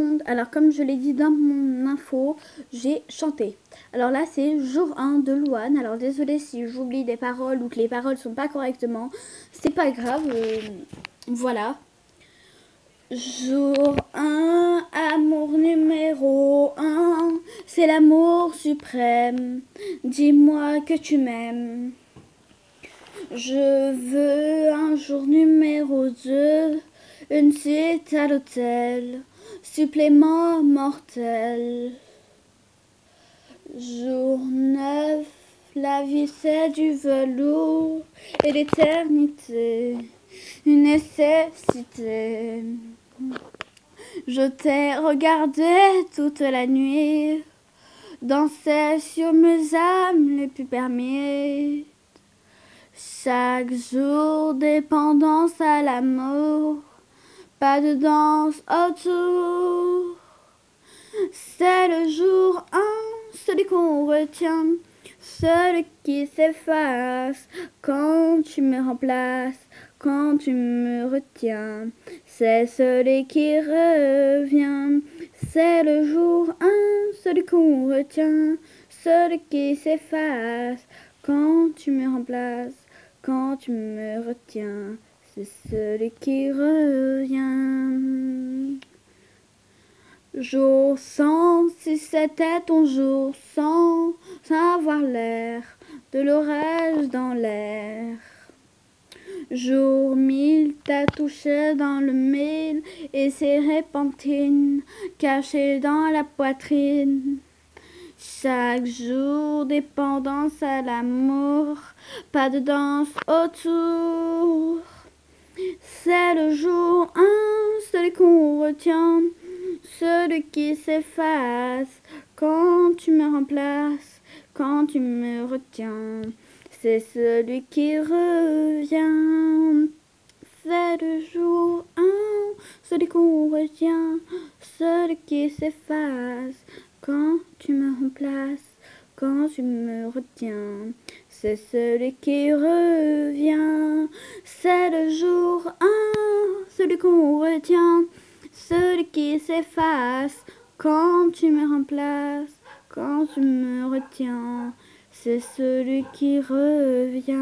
monde. Alors comme je l'ai dit dans mon info, j'ai chanté. Alors là c'est jour 1 de Louane. Alors désolé si j'oublie des paroles ou que les paroles sont pas correctement. C'est pas grave. Voilà. Jour 1, amour numéro 1, c'est l'amour suprême. Dis-moi que tu m'aimes. Je veux un jour numéro 2, une suite à l'hôtel, supplément mortel. Jour 9, la vie c'est du velours et l'éternité, une nécessité. Je t'ai regardé toute la nuit, danser sur mes âmes les plus permis. Chaque jour, dépendance à l'amour, pas de danse autour. C'est le jour 1, celui qu'on retient, celui qui s'efface quand tu me remplaces, quand tu me retiens. C'est celui qui revient, c'est le jour 1, celui qu'on retient, celui qui s'efface quand tu me remplaces, quand tu me retiens. C'est celui qui revient. Jour 100, si c'était ton jour 100, sans avoir l'air de l'orage dans l'air. Jour 1000, t'as touché dans le mille et ses répentines cachées dans la poitrine. Chaque jour, dépendance à l'amour, pas de danse autour. C'est le jour 1, celui qu'on retient, celui qui s'efface quand tu me remplaces, quand tu me retiens. C'est celui qui revient. C'est le jour 1, celui qu'on retient, celui qui s'efface quand tu me remplaces, quand tu me retiens. C'est celui qui revient. C'est le jour 1, celui qu'on retient, celui qui s'efface quand tu me remplaces, quand tu me retiens. C'est celui qui revient.